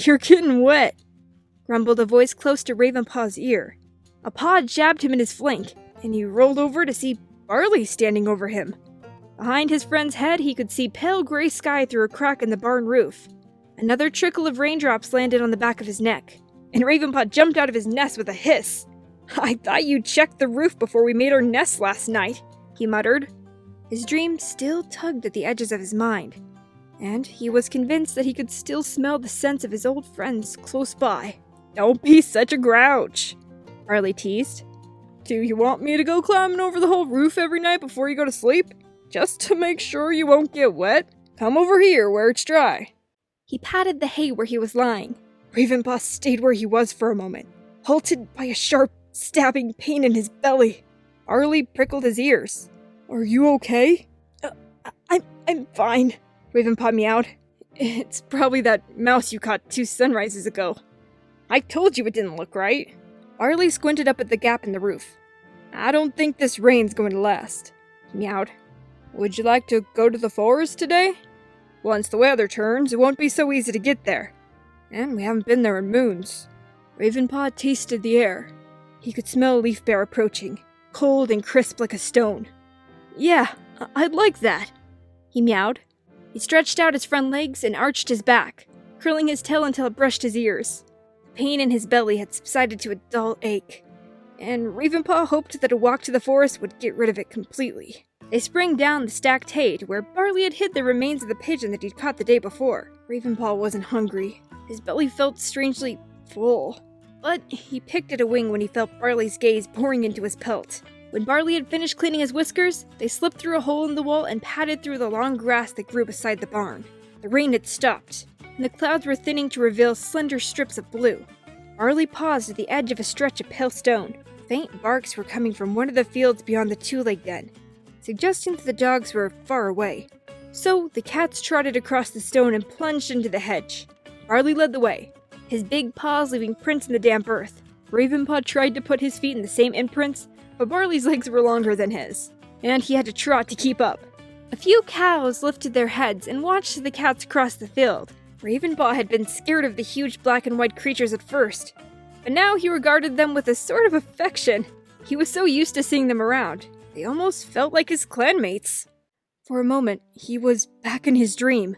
"You're getting wet," grumbled a voice close to Ravenpaw's ear. A paw jabbed him in his flank, and he rolled over to see Barley standing over him. Behind his friend's head, he could see pale gray sky through a crack in the barn roof. Another trickle of raindrops landed on the back of his neck, and Ravenpaw jumped out of his nest with a hiss. "I thought you checked the roof before we made our nest last night," he muttered. His dream still tugged at the edges of his mind, and he was convinced that he could still smell the scents of his old friends close by. "Don't be such a grouch," Barley teased. "Do you want me to go climbing over the whole roof every night before you go to sleep? Just to make sure you won't get wet? Come over here where it's dry." He patted the hay where he was lying. Ravenpaw stayed where he was for a moment, halted by a sharp, stabbing pain in his belly. Barley prickled his ears. "Are you okay?" I'm fine," Ravenpaw meowed. "It's probably that mouse you caught 2 sunrises ago. I told you it didn't look right." Barley squinted up at the gap in the roof. "I don't think this rain's going to last," he meowed. "Would you like to go to the forest today? Once the weather turns, it won't be so easy to get there. And we haven't been there in moons." Ravenpaw tasted the air. He could smell Leaf Bear approaching, cold and crisp like a stone. "Yeah, I'd like that," he meowed. He stretched out his front legs and arched his back, curling his tail until it brushed his ears. The pain in his belly had subsided to a dull ache, and Ravenpaw hoped that a walk to the forest would get rid of it completely. They sprang down the stacked hay to where Barley had hid the remains of the pigeon that he'd caught the day before. Ravenpaw wasn't hungry. His belly felt strangely full, but he picked at a wing when he felt Barley's gaze pouring into his pelt. When Barley had finished cleaning his whiskers, they slipped through a hole in the wall and padded through the long grass that grew beside the barn. The rain had stopped, and the clouds were thinning to reveal slender strips of blue. Barley paused at the edge of a stretch of pale stone. Faint barks were coming from one of the fields beyond the two-leg den, suggesting that the dogs were far away. So the cats trotted across the stone and plunged into the hedge. Barley led the way, his big paws leaving prints in the damp earth. Ravenpaw tried to put his feet in the same imprints, but Barley's legs were longer than his, and he had to trot to keep up. A few cows lifted their heads and watched the cats cross the field. Ravenpaw had been scared of the huge black and white creatures at first, but now he regarded them with a sort of affection. He was so used to seeing them around. They almost felt like his clanmates. For a moment, he was back in his dream,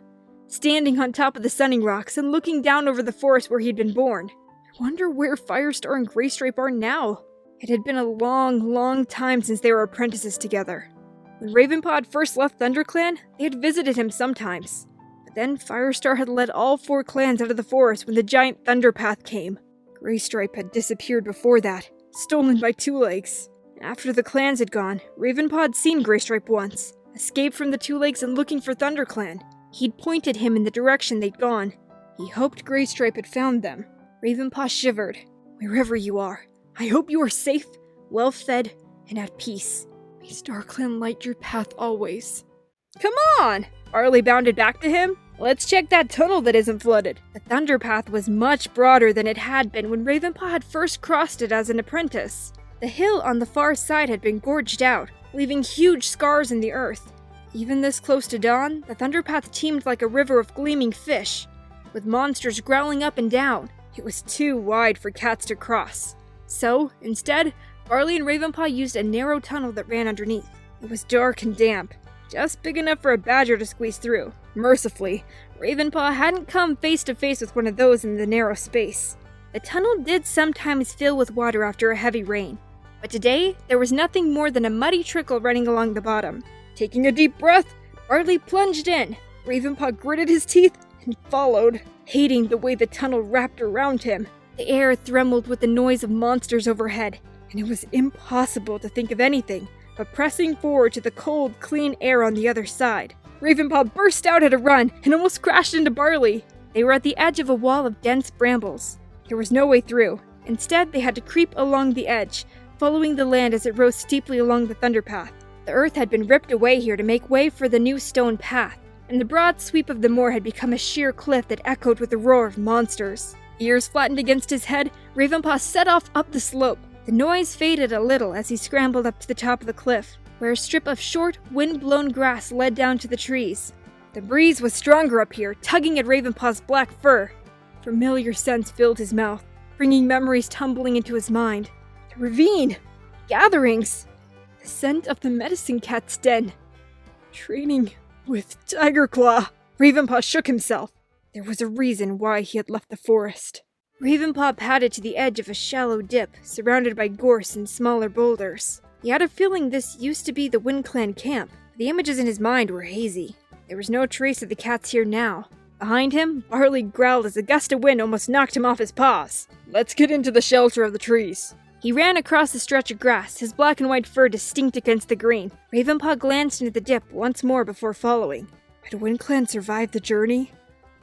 standing on top of the sunning rocks and looking down over the forest where he'd been born. I wonder where Firestar and Greystripe are now. It had been a long, long time since they were apprentices together. When Ravenpaw had first left ThunderClan, they had visited him sometimes. But then Firestar had led all 4 clans out of the forest when the giant thunderpath came. Greystripe had disappeared before that, stolen by Two-Legs. After the clans had gone, Ravenpaw had seen Greystripe once, escaped from the Two-Legs and looking for ThunderClan. He'd pointed him in the direction they'd gone. He hoped Greystripe had found them. Ravenpaw shivered. "Wherever you are, I hope you are safe, well-fed, and at peace. May StarClan light your path always." "Come on!" Barley bounded back to him. "Let's check that tunnel that isn't flooded." The thunderpath was much broader than it had been when Ravenpaw had first crossed it as an apprentice. The hill on the far side had been gorged out, leaving huge scars in the earth. Even this close to dawn, the thunderpath teemed like a river of gleaming fish, with monsters growling up and down. It was too wide for cats to cross. So, instead, Barley and Ravenpaw used a narrow tunnel that ran underneath. It was dark and damp, just big enough for a badger to squeeze through. Mercifully, Ravenpaw hadn't come face to face with one of those in the narrow space. The tunnel did sometimes fill with water after a heavy rain, but today there was nothing more than a muddy trickle running along the bottom. Taking a deep breath, Barley plunged in. Ravenpaw gritted his teeth and followed, hating the way the tunnel wrapped around him. The air thrembled with the noise of monsters overhead, and it was impossible to think of anything but pressing forward to the cold, clean air on the other side. Ravenpaw burst out at a run and almost crashed into Barley. They were at the edge of a wall of dense brambles. There was no way through. Instead, they had to creep along the edge, following the land as it rose steeply along the thunderpath. The earth had been ripped away here to make way for the new stone path, and the broad sweep of the moor had become a sheer cliff that echoed with the roar of monsters. Ears flattened against his head, Ravenpaw set off up the slope. The noise faded a little as he scrambled up to the top of the cliff, where a strip of short, wind-blown grass led down to the trees. The breeze was stronger up here, tugging at Ravenpaw's black fur. Familiar scents filled his mouth, bringing memories tumbling into his mind. The ravine! Gatherings! The scent of the medicine cat's den. Training with Tiger Claw. Ravenpaw shook himself. There was a reason why he had left the forest. Ravenpaw padded to the edge of a shallow dip, surrounded by gorse and smaller boulders. He had a feeling this used to be the Wind Clan camp, but the images in his mind were hazy. There was no trace of the cats here now. Behind him, Barley growled as a gust of wind almost knocked him off his paws. Let's get into the shelter of the trees. He ran across the stretch of grass, his black and white fur distinct against the green. Ravenpaw glanced into the dip once more before following. Had Wind Clan survived the journey?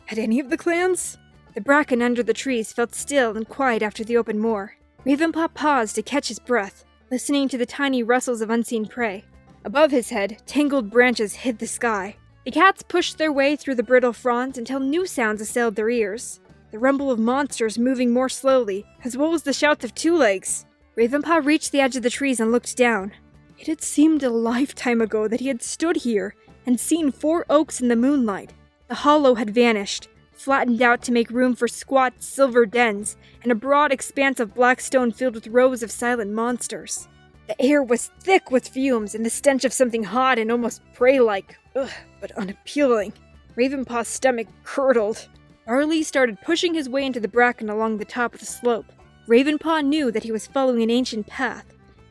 Had any of the clans? The bracken under the trees felt still and quiet after the open moor. Ravenpaw paused to catch his breath, listening to the tiny rustles of unseen prey. Above his head, tangled branches hid the sky. The cats pushed their way through the brittle fronds until new sounds assailed their ears. The rumble of monsters moving more slowly, as well as the shouts of two legs. Ravenpaw reached the edge of the trees and looked down. It had seemed a lifetime ago that he had stood here and seen 4 oaks in the moonlight. The hollow had vanished, flattened out to make room for squat silver dens and a broad expanse of black stone filled with rows of silent monsters. The air was thick with fumes and the stench of something hot and almost prey-like, but unappealing. Ravenpaw's stomach curdled. Barley started pushing his way into the bracken along the top of the slope. Ravenpaw knew that he was following an ancient path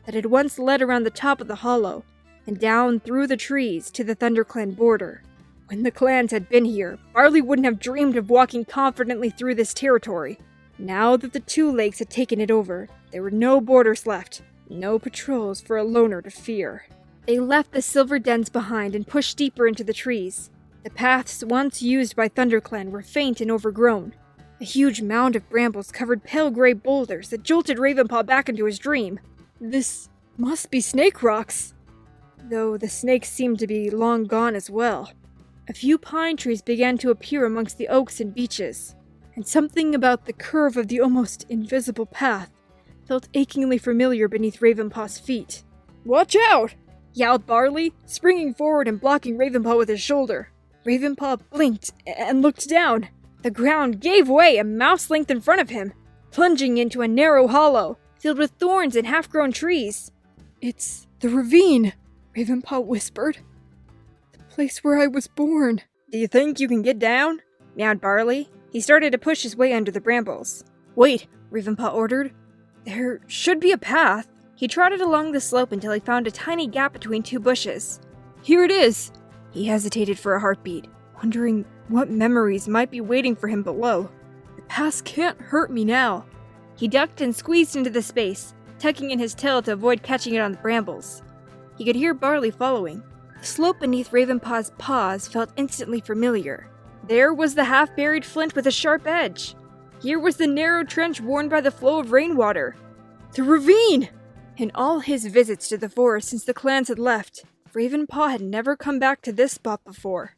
that had once led around the top of the hollow and down through the trees to the ThunderClan border. When the clans had been here, Barley wouldn't have dreamed of walking confidently through this territory. Now that the Two Lakes had taken it over, there were no borders left, no patrols for a loner to fear. They left the silver dens behind and pushed deeper into the trees. The paths once used by ThunderClan were faint and overgrown. A huge mound of brambles covered pale gray boulders that jolted Ravenpaw back into his dream. This must be snake rocks, though the snakes seemed to be long gone as well. A few pine trees began to appear amongst the oaks and beeches, and something about the curve of the almost invisible path felt achingly familiar beneath Ravenpaw's feet. "Watch out!" yelled Barley, springing forward and blocking Ravenpaw with his shoulder. Ravenpaw blinked and looked down. The ground gave way a mouse length in front of him, plunging into a narrow hollow, filled with thorns and half-grown trees. "It's the ravine," Ravenpaw whispered. "The place where I was born." "Do you think you can get down?" meowed Barley. He started to push his way under the brambles. "Wait," Ravenpaw ordered. "There should be a path." He trotted along the slope until he found a tiny gap between 2 bushes. "Here it is." He hesitated for a heartbeat, wondering what memories might be waiting for him below. "The past can't hurt me now." He ducked and squeezed into the space, tucking in his tail to avoid catching it on the brambles. He could hear Barley following. The slope beneath Ravenpaw's paws felt instantly familiar. There was the half-buried flint with a sharp edge. Here was the narrow trench worn by the flow of rainwater. The ravine! In all his visits to the forest since the clans had left, Ravenpaw had never come back to this spot before.